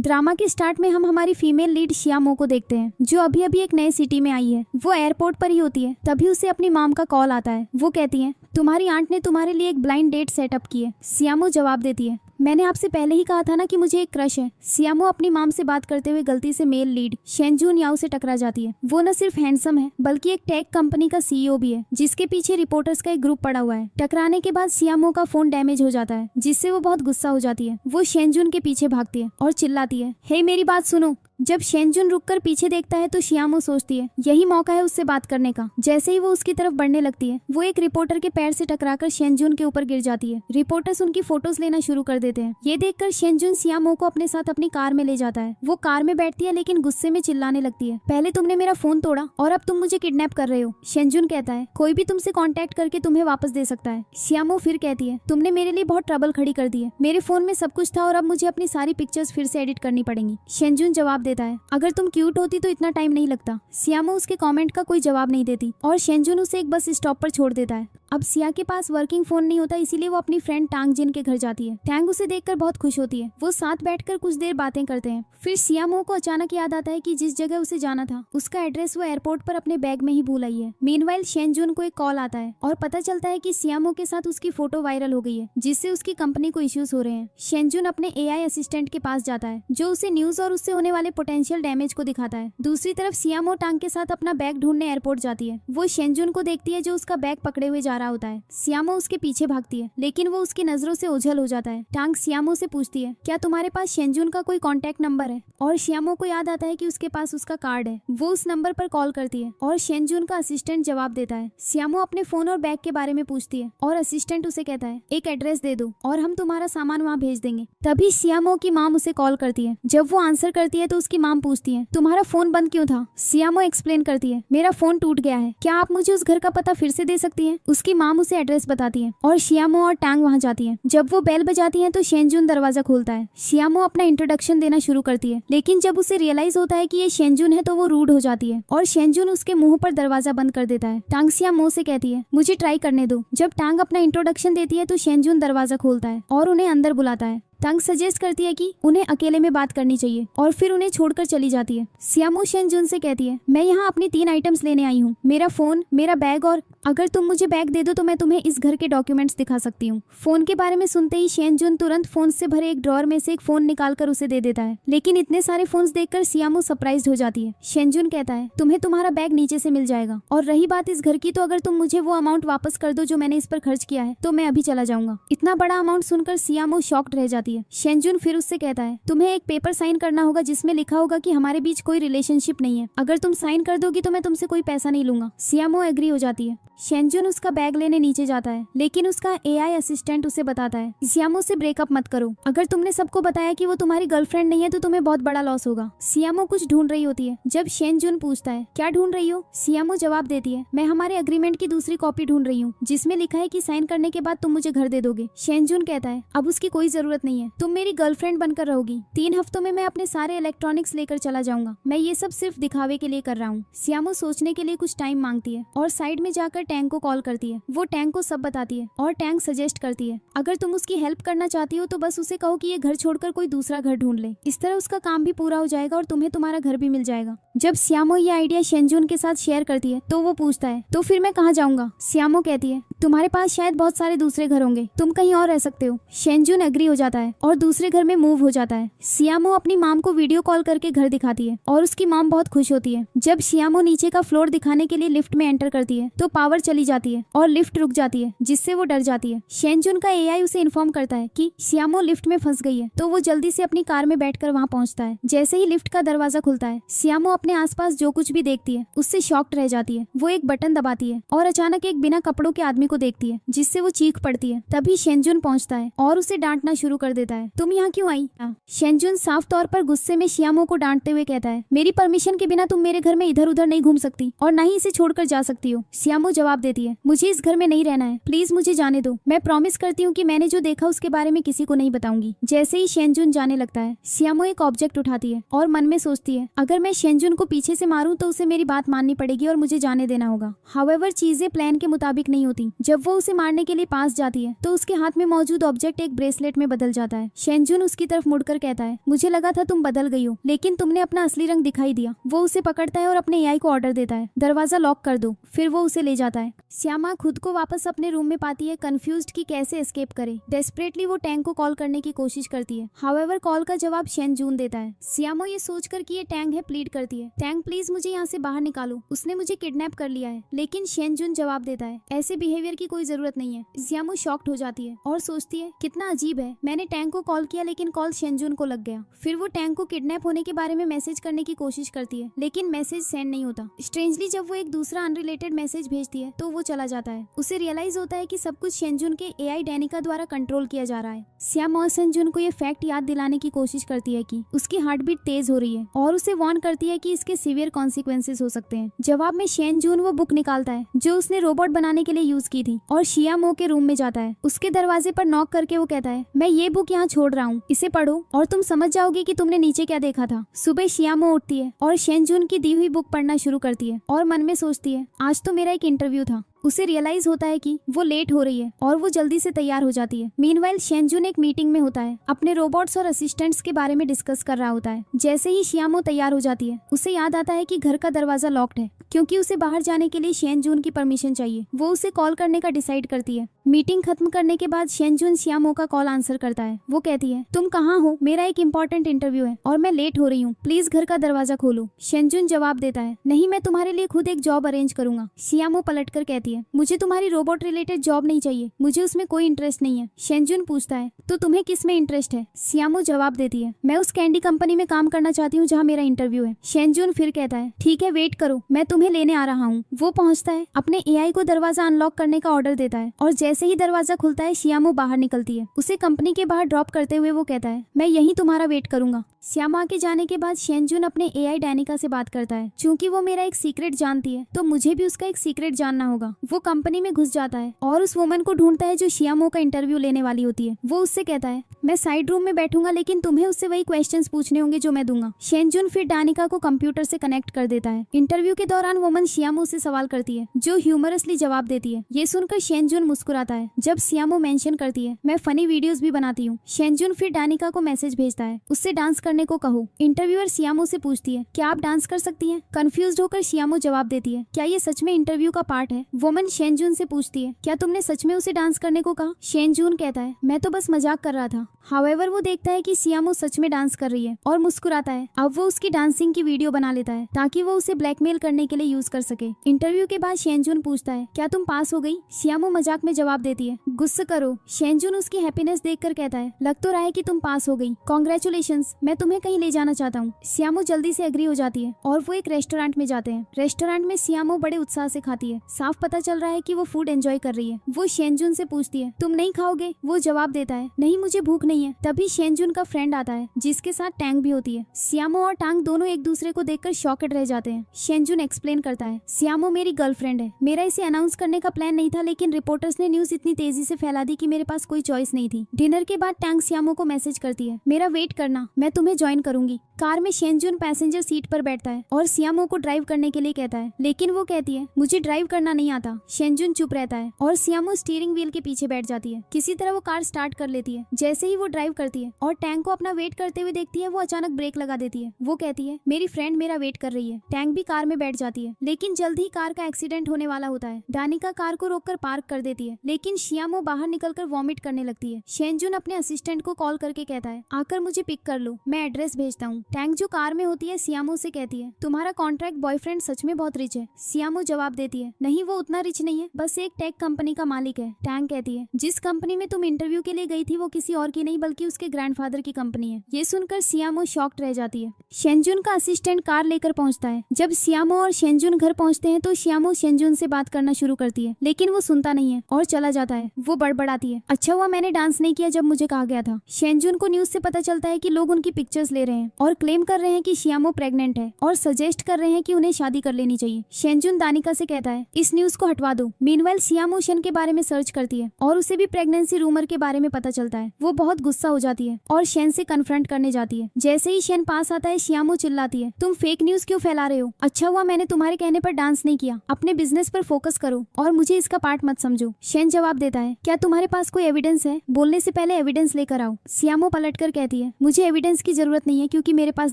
Drama के start में हम हमारी फीमेल लीड शियामो को देखते हैं, जो अभी अभी एक नए सिटी में आई है। वो एयरपोर्ट पर ही होती है, तभी उसे अपनी माम का कॉल आता है। वो कहती है, तुम्हारी आंट ने तुम्हारे लिए एक ब्लाइंड डेट सेटअप की है। सियामो जवाब देती है, मैंने आपसे पहले ही कहा था ना कि मुझे एक क्रश है। सियामो अपनी माम से बात करते हुए गलती से मेल लीड शेनजून याओ से टकरा जाती है। वो न सिर्फ हैंडसम है बल्कि एक टेक कंपनी का सीईओ भी है, जिसके पीछे रिपोर्टर्स का एक ग्रुप पड़ा हुआ है। टकराने के बाद सियामो का फोन डैमेज हो जाता है, जिससे वो बहुत गुस्सा हो जाती है। वो शेनजून के पीछे भागती है और चिल्लाती है, हे मेरी बात सुनो। जब शेनजून रुककर पीछे देखता है तो शियामो सोचती है यही मौका है उससे बात करने का। जैसे ही वो उसकी तरफ बढ़ने लगती है, वो एक रिपोर्टर के पैर से टकराकर शेनजून के ऊपर गिर जाती है। रिपोर्टर्स उनकी फोटोज लेना शुरू कर देते हैं। ये देखकर शेनजून सियामो को अपने साथ अपनी कार में ले जाता है। वो कार में बैठती है लेकिन गुस्से में चिल्लाने लगती है, पहले तुमने मेरा फोन तोड़ा और अब तुम मुझे किडनैप कर रहे हो। शेनजून कहता है, कोई भी तुमसे कांटेक्ट करके तुम्हें वापस दे सकता है। सियामो फिर कहती है, तुमने मेरे लिए बहुत ट्रबल खड़ी कर दी है। मेरे फोन में सब कुछ था और अब मुझे अपनी सारी पिक्चर्स फिर से एडिट करनी पड़ेंगी। शेनजून जवाब देता है, अगर तुम क्यूट होती तो इतना टाइम नहीं लगता। सियामो उसके कमेंट का कोई जवाब नहीं देती और शेनजून उसे एक बस स्टॉप पर छोड़ देता है। अब सिया के पास वर्किंग फोन नहीं होता, इसीलिए वो अपनी फ्रेंड टांग जिन के घर जाती है। टैंग उसे देखकर बहुत खुश होती है। वो साथ बैठकर कुछ देर बातें करते हैं। फिर सियामो को अचानक याद आता है कि जिस जगह उसे जाना था उसका एड्रेस वो एयरपोर्ट पर अपने बैग में ही भूल आई है। मीनवाइल शेनजून को एक कॉल आता है और पता चलता है कि सियामो के साथ उसकी फोटो वायरल हो गई है, जिससे उसकी कंपनी को इश्यूज हो रहे हैं। शेनजून अपने एआई असिस्टेंट के पास जाता है, जो उसे न्यूज और उससे होने वाले पोटेंशियल डैमेज को दिखाता है। दूसरी तरफ सियामो टांग के साथ अपना बैग ढूंढने एयरपोर्ट जाती है। वो शेनजून को देखती है जो उसका बैग पकड़े हुए जा रहा होता है। सियामो उसके पीछे भागती है, लेकिन वो उसकी नजरों से ओझल हो जाता है। टांग सियामो से पूछती है, क्या तुम्हारे पास शेनजून का कोई कांटेक्ट नंबर है? और सियामो को याद आता है कि उसके पास उसका कार्ड है। वो उस नंबर पर कॉल करती है और शेनजून का असिस्टेंट जवाब देता है। सियामो अपने फोन और बैग के बारे में पूछती है और असिस्टेंट उसे कहता है, एक एड्रेस दे दो और हम तुम्हारा सामान वहाँ भेज देंगे। तभी सियामो की माम उसे कॉल करती है। जब वो आंसर करती है तो उसकी माम पूछती है, तुम्हारा फोन बंद क्यों था? सियामो एक्सप्लेन करती है, मेरा फोन टूट गया है, क्या आप मुझे उस घर का पता फिर से दे सकती हैं? उसकी माम उसे एड्रेस बताती है और सियामो और टांग वहाँ जाती है। जब वो बेल बजाती है तो शेनजून दरवाजा खोलता है। सियामो अपना इंट्रोडक्शन देना शुरू करती है, लेकिन जब उसे रियलाइज होता है कि ये शेनजून है तो वो रूड हो जाती है और शेनजून उसके मुंह पर दरवाजा बंद कर देता है। टांग सियामो से कहती है, मुझे ट्राई करने दो। जब टांग अपना इंट्रोडक्शन देती है तो शेनजून दरवाजा खोलता है और उन्हें अंदर बुलाता है। टांग सजेस्ट करती है कि उन्हें अकेले में बात करनी चाहिए और फिर उन्हें छोड़कर चली जाती है। सियामो शेनजून से कहती है, मैं यहाँ अपनी 3 आइटम्स लेने आई हूँ, मेरा फोन, मेरा बैग और अगर तुम मुझे बैग दे दो तो मैं तुम्हें इस घर के डॉक्यूमेंट्स दिखा सकती हूँ। फोन के बारे में सुनते ही शेनजून तुरंत फोन से भरे एक ड्रॉअर में से एक फोन निकालकर उसे दे देता है, लेकिन इतने सारे फोन्स देखकर सियामो सरप्राइज्ड हो जाती है। शेनजून कहता है, तुम्हें तुम्हारा बैग नीचे से मिल जाएगा और रही बात इस घर की, तो अगर तुम मुझे वो अमाउंट वापस कर दो जो मैंने इस पर खर्च किया है तो मैं अभी चला जाऊंगा। इतना बड़ा अमाउंट सुनकर सियामो शॉक्ड रह जाती है। शेनजून फिर उससे कहता है, तुम्हें एक पेपर साइन करना होगा जिसमें लिखा होगा कि हमारे बीच कोई रिलेशनशिप नहीं है। अगर तुम साइन कर दोगी तो मैं तुमसे कोई पैसा नहीं लूंगा। सियामो एग्री हो जाती है। शेनजून उसका बैग लेने नीचे जाता है, लेकिन उसका एआई असिस्टेंट उसे बताता है, सियामो से ब्रेकअप मत करो। अगर तुमने सबको बताया कि वो तुम्हारी गर्लफ्रेंड नहीं है तो तुम्हें बहुत बड़ा लॉस होगा। सियामो कुछ ढूंढ रही होती है। जब शेनजून पूछता है, क्या ढूंढ रही हो? सियामो जवाब देती है, मैं हमारे अग्रीमेंट की दूसरी कॉपी ढूंढ रही हूँ, जिसमें लिखा है कि साइन करने के बाद तुम मुझे घर दे दोगे। शेनजून कहता है, अब उसकी कोई जरूरत नहीं है, तुम मेरी गर्लफ्रेंड बनकर रहोगी। 3 हफ्तों में मैं अपने सारे इलेक्ट्रॉनिक्स लेकर चला जाऊंगा। मैं ये सब सिर्फ दिखावे के लिए कर रहा हूँ। सियामो सोचने के लिए कुछ टाइम मांगती है और साइड में जाकर टैंक को कॉल करती है। वो टैंक को सब बताती है और टैंक सजेस्ट करती है, अगर तुम उसकी हेल्प करना चाहती हो तो बस उसे कहो कि ये घर छोड़कर कोई दूसरा घर ढूंढ ले। इस तरह उसका काम भी पूरा हो जाएगा और तुम्हें तुम्हारा घर भी मिल जाएगा। जब सियामो ये आइडिया शेनजून के साथ शेयर करती है तो वो पूछता है, तो फिर मैं कहाँ जाऊंगा? सियामो कहती है, तुम्हारे पास शायद बहुत सारे दूसरे घर होंगे, तुम कहीं और रह सकते हो। शेनजून एग्री हो जाता है और दूसरे घर में मूव हो जाता है। सियामो अपनी माम को वीडियो कॉल करके घर दिखाती है और उसकी माम बहुत खुश होती है। जब सियामो नीचे का फ्लोर दिखाने के लिए लिफ्ट में एंटर करती है तो पावर चली जाती है और लिफ्ट रुक जाती है, जिससे वो डर जाती है। शेनजून का एआई उसे इन्फॉर्म करता है कि सियामो लिफ्ट में फंस गई है, तो वो जल्दी से अपनी कार में बैठकर वहाँ पहुँचता है। जैसे ही लिफ्ट का दरवाजा खुलता है, सियामो अपने आसपास जो कुछ भी देखती है उससे शॉक्ड रह जाती है। वो एक बटन दबाती है और अचानक एक बिना कपड़ों के आदमी को देखती है, जिससे वो चीख पड़ती है। तभी शेनजून पहुँचता है और उसे डांटना शुरू कर देता है, तुम यहाँ क्यों आई? शेनजून साफ तौर पर गुस्से में सियामो को डांटते हुए कहता है, मेरी परमिशन के बिना तुम मेरे घर में इधर उधर नहीं घूम सकती और न ही इसे छोड़कर जा सकती हो। सियामो जवाब जवाब देती है, मुझे इस घर में नहीं रहना है, प्लीज मुझे जाने दो। मैं प्रॉमिस करती हूँ कि मैंने जो देखा उसके बारे में किसी को नहीं बताऊंगी। जैसे ही शेनजुन जाने लगता है, सियामो एक ऑब्जेक्ट उठाती है और मन में सोचती है, अगर मैं शेनजुन को पीछे से मारूं तो उसे मेरी बात माननी पड़ेगी और मुझे जाने देना होगा। हाउएवर चीजें प्लान के मुताबिक नहीं होती। जब वो उसे मारने के लिए पास जाती है तो उसके हाथ में मौजूद ऑब्जेक्ट एक ब्रेसलेट में बदल जाता है। शेनजुन उसकी तरफ मुड़कर कहता है, मुझे लगा था तुम बदल गई हो, लेकिन तुमने अपना असली रंग दिखाई दिया। वो उसे पकड़ता है और अपने एआई को ऑर्डर देता है, दरवाजा लॉक कर दो। फिर वो उसे ले जाता है। श्यामा खुद को वापस अपने रूम में पाती है, कंफ्यूज्ड कि कैसे एस्केप करे। डेस्परेटली वो टैंग को कॉल करने की कोशिश करती है। हाउएवर कॉल का जवाब शेनजुन देता है। श्यामो ये सोचकर कि ये टैंग है प्लीड करती है, टैंग प्लीज मुझे यहाँ से बाहर निकालो, उसने मुझे किडनैप कर लिया है। लेकिन शेनजुन जवाब देता है, ऐसे बिहेवियर की कोई जरूरत नहीं है। श्यामो शॉक्ड हो जाती है और सोचती है, कितना अजीब है, मैंने टैंग को कॉल किया लेकिन कॉल शेनजुन को लग गया। फिर वो टैंग को किडनैप होने के बारे में मैसेज करने की कोशिश करती है, लेकिन मैसेज सेंड नहीं होता। स्ट्रेंजली जब वो एक दूसरा अनरिलेटेड मैसेज भेजती है तो वो चला जाता है। उसे रियलाइज होता है कि सब कुछ शेनजुन के एआई डैनिका द्वारा कंट्रोल किया जा रहा है। श्याम और शेनजुन को ये फैक्ट याद दिलाने की कोशिश करती है कि उसकी हार्ट बीट तेज हो रही है और उसे वार्न करती है कि इसके सीवियर कॉन्सिक्वेंसेस हो सकते हैं। जवाब में शेनजुन वो बुक निकालता है जो उसने रोबोट बनाने के लिए यूज की थी और शियामो के रूम में जाता है। उसके दरवाजे पर नॉक करके वो कहता है, मैं ये बुक यहाँ छोड़ रहा हूँ, इसे पढ़ो और तुम समझ जाओगे कि तुमने नीचे क्या देखा था। सुबह शियामो उठती है और शेनजुन की दी हुई बुक पढ़ना शुरू करती है और मन में सोचती है, आज तो मेरा एक इंटरव्यू था। उसे रियलाइज होता है कि वो लेट हो रही है और वो जल्दी से तैयार हो जाती है। मीनवाइल शेनजुन एक मीटिंग में होता है, अपने रोबोट्स और असिस्टेंट्स के बारे में डिस्कस कर रहा होता है। जैसे ही शियामो तैयार हो जाती है, उसे याद आता है कि घर का दरवाजा लॉक्ड है, क्योंकि उसे बाहर जाने के लिए शेनजुन की परमिशन चाहिए। वो उसे कॉल करने का डिसाइड करती है। मीटिंग खत्म करने के बाद शेनजुन शियामो का कॉल आंसर करता है। वो कहती है, तुम कहाँ हो, मेरा एक इम्पोर्टेंट इंटरव्यू है और मैं लेट हो रही हूँ, प्लीज घर का दरवाजा खोलो। शेनजुन जवाब देता है, नहीं, मैं तुम्हारे लिए खुद एक जॉब अरेंज करूंगा। शियामो पलट कर कहती है, मुझे तुम्हारी रोबोट रिलेटेड जॉब नहीं चाहिए, मुझे उसमें कोई इंटरेस्ट नहीं है। शेनजुन पूछता है, तो तुम्हें किस में इंटरेस्ट है? शियामो जवाब देती है, मैं उस कैंडी कंपनी में काम करना चाहती हूँ जहाँ मेरा इंटरव्यू है। शेनजुन फिर कहता है, ठीक है, वेट करो, मैं तुम्हें लेने आ रहा हूँ। वो पहुँचता है, अपने एआई को दरवाजा अनलॉक करने का ऑर्डर देता है और जैसे ही दरवाजा खुलता है शियामो बाहर निकलती है। उसे कंपनी के बाहर ड्रॉप करते हुए वो कहता है, मैं यहीं तुम्हारा वेट करूंगा। श्यामा के जाने के बाद शेनजुन अपने एआई डैनिका से बात करता है, चूंकि वो मेरा एक सीक्रेट जानती है तो मुझे भी उसका एक सीक्रेट जानना होगा। वो कंपनी में घुस जाता है और उस वुमन को ढूंढता है जो शियामो का इंटरव्यू लेने वाली होती है। वो उससे कहता है, मैं साइड रूम में बैठूंगा लेकिन तुम्हें उससे वही क्वेश्चंस पूछने होंगे जो मैं दूंगा। शेनजुन फिर डैनिका को कंप्यूटर से कनेक्ट कर देता है। इंटरव्यू के दौरान वुमन शियामो से सवाल करती है जो ह्यूमरसली जवाब देती है। ये सुनकर शेनजुन मुस्कुराता है। जब शियामो मेंशन करती है, मैं फनी वीडियोस भी बनाती हूँ। शेनजुन फिर डैनिका को मैसेज भेजता है, उससे डांस करने को कहो। इंटरव्यूअर शियामो से पूछती है, क्या आप डांस कर सकती हैं? कंफ्यूज्ड होकर शियामो जवाब देती है, क्या ये सच में इंटरव्यू का पार्ट है? वुमन शेनजुन से पूछती है, क्या तुमने सच में उसे डांस करने को कहा? शेनजुन कहता है, मैं तो बस मजाक कर रहा था। हाउएवर वो देखता है कि शियामो सच में डांस कर रही है और मुस्कुराता है। अब वो उसकी डांसिंग की वीडियो बना लेता है ताकि वो उसे ब्लैकमेल करने के लिए यूज कर सके। इंटरव्यू के बाद शेनजुन पूछता है, क्या तुम पास हो गई? शियामो मजाक में जवाब देती है, गुस्सा करो। शेनजुन उसकी हैप्पीनेस देखकर कहता है, लग तो रहा है कि तुम पास हो गई, कांग्रेचुलेशंस, मैं तुम्हें कहीं ले जाना चाहता हूँ। शियामो जल्दी से एग्री हो जाती है और वो एक रेस्टोरेंट में जाते हैं। रेस्टोरेंट में शियामो बड़े उत्साह से खाती है। साफ पता चल रहा है कि वो फूड एंजॉय कर रही है। वो शेनजुन से पूछती है, तुम नहीं खाओगे? वो जवाब देता है, नहीं, मुझे भूख नहीं है। तभी शेनजुन का फ्रेंड आता है जिसके साथ टैंग भी होती है। शियामो और टांग दोनों एक दूसरे को देखकर शॉकेड रह जाते हैं। शेनजुन एक्सप्लेन करता है, शियामो मेरी गर्लफ्रेंड है, मेरा इसे अनाउंस करने का प्लान नहीं था, लेकिन रिपोर्टर्स ने न्यूज इतनी तेजी से फैला दी कि मेरे पास कोई चॉइस नहीं थी। डिनर के बाद टांग शियामो को मैसेज करती है, मेरा वेट करना, मैं तुम्हें ज्वाइन करूंगी। कार में शेनजुन पैसेंजर सीट पर बैठता है और शियामो को ड्राइव करने के लिए कहता है, लेकिन वो कहती है, मुझे ड्राइव करना नहीं आता। शेनजुन चुप रहता है और शियामो स्टीयरिंग व्हील के पीछे बैठ जाती है। किसी तरह वो कार स्टार्ट कर लेती है। जैसे ही वो ड्राइव करती है और टैंक को अपना वेट करते हुए देखती है, वो अचानक ब्रेक लगा देती है। वो कहती है, मेरी फ्रेंड मेरा वेट कर रही है। टैंक भी कार में बैठ जाती है, लेकिन जल्द ही कार का एक्सीडेंट होने वाला होता है। दानिका कार को रोककर पार्क कर देती है, लेकिन शियामो बाहर निकलकर वॉमिट करने लगती है। शेनजुन अपने असिस्टेंट को कॉल करके कहता है, आकर मुझे पिक कर लो, मैं एड्रेस भेजता हूँ। टैंक जो कार में होती है शियामो से कहती है, तुम्हारा कॉन्ट्रैक्ट बॉयफ्रेंड सच में बहुत रिच है? शियामो जवाब देती है, नहीं, वो उतना रिच नहीं है, बस एक टेक कंपनी का मालिक है। टैंक कहती है, जिस कंपनी में तुम इंटरव्यू के लिए गई थी वो किसी और की नहीं बल्कि उसके ग्रैंडफादर की कंपनी है। ये सुनकर शियामो शॉक्ड रह जाती है। शेनजुन का असिस्टेंट कार लेकर पहुंचता है। जब शियामो और शेनजुन घर पहुंचते हैं तो शियामो शेनजुन से बात करना शुरू करती है, लेकिन वो सुनता नहीं है और चला जाता है। वो बड़बड़ाती है, अच्छा हुआ मैंने डांस नहीं किया जब मुझे कहा गया था। शेनजुन को न्यूज से पता चलता है कि लोग उनकी पिक्चर्स ले रहे हैं और क्लेम कर रहे हैं कि शियामो प्रेग्नेंट है और सजेस्ट कर रहे हैं कि उन्हें शादी कर लेनी चाहिए। शेनजुन दानिका से कहता है इस न्यूज को हटवा दो। मीनवाइल शियामो शेन के बारे में सर्च करती है और उसे भी प्रेगनेंसी रूमर के बारे में पता चलता है। वो बहुत गुस्सा हो जाती है और शेन से कन्फ्रंट करने जाती है। जैसे ही शेन पास आता है शियामो चिल्लाती है तुम फेक न्यूज क्यों फैला रहे हो? अच्छा हुआ मैंने तुम्हारे कहने पर डांस नहीं किया। अपने बिजनेस पर फोकस करो और मुझे इसका पार्ट मत समझो। शेन जवाब देता है क्या तुम्हारे पास कोई एविडेंस है? बोलने से पहले एविडेंस लेकर आओ। शियामो पलटकर कहती है मुझे एविडेंस की जरूरत नहीं है क्योंकि मेरे पास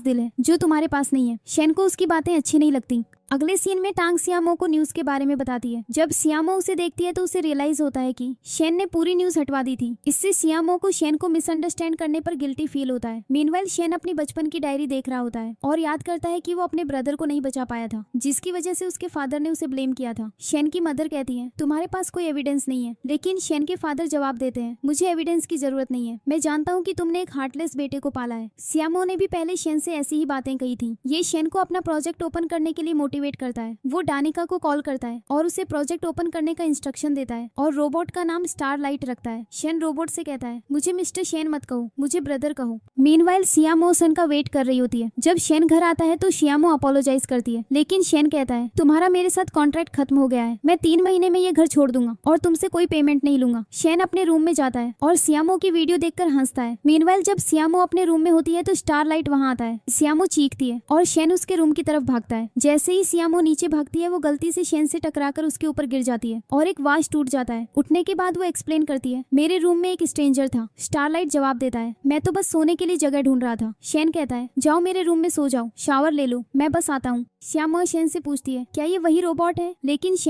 दिल है जो तुम्हारे पास नहीं है। शेन को उसकी बातें अच्छी नहीं लगती। अगले सीन में टांग शियामो को न्यूज के बारे में बताती है। जब शियामो उसे देखती है तो उसे रियलाइज होता है कि शेन ने पूरी न्यूज हटवा दी थी। इससे शियामो को शेन को मिसअंडरस्टैंड करने पर गिल्टी फील होता है। मीनवाइल शेन अपनी बचपन की डायरी देख रहा होता है और याद करता है कि वो अपने ब्रदर को नहीं बचा पाया था जिसकी वजह से उसके फादर ने उसे ब्लेम किया था। शेन की मदर कहती है तुम्हारे पास कोई एविडेंस नहीं है, लेकिन शेन के फादर जवाब देते हैं मुझे एविडेंस की जरूरत नहीं है। मैं जानता हूँ कि तुमने एक हार्टलेस बेटे को पाला है। शियामो ने भी पहले शेन से ऐसी ही बातें कही थी। ये शेन को अपना प्रोजेक्ट ओपन करने के लिए मोटिवेट करता है। वो डानिका को कॉल करता है और उसे प्रोजेक्ट ओपन करने का इंस्ट्रक्शन देता है और रोबोट का नाम स्टारलाइट रखता है। शेन रोबोट से कहता है मुझे मिस्टर शेन मत कहो, मुझे ब्रदर कहो। मीनवाइल शियामो शेन का वेट कर रही होती है। जब शेन घर आता है तो शियामो अपोलोजाइज करती है, लेकिन शेन कहता है तुम्हारा मेरे साथ कॉन्ट्रैक्ट खत्म हो गया है। मैं 3 महीने में ये घर छोड़ दूंगा और तुमसे कोई पेमेंट नहीं लूंगा। शेन अपने रूम में जाता है और शियामो की वीडियो देखकर हंसता है। मीनवाइल जब शियामो अपने रूम में होती है तो स्टारलाइट वहाँ आता है। शियामो चीखती है और शेन उसके रूम की तरफ भागता है। जैसे ही शियामो नीचे भागती है वो गलती से शेन से टकराकर उसके ऊपर गिर जाती है और एक वाश टूट जाता है। उठने के बाद वो एक्सप्लेन करती है मेरे रूम में एक स्ट्रेंजर था। स्टारलाइट जवाब देता है मैं तो बस सोने के लिए जगह ढूंढ रहा था। शेन कहता है जाओ मेरे रूम में सो जाओ, शावर ले लो, मैं बस आता हूँ। शियामो शेन से पूछती है क्या ये वही रोबोट है, लेकिन शेन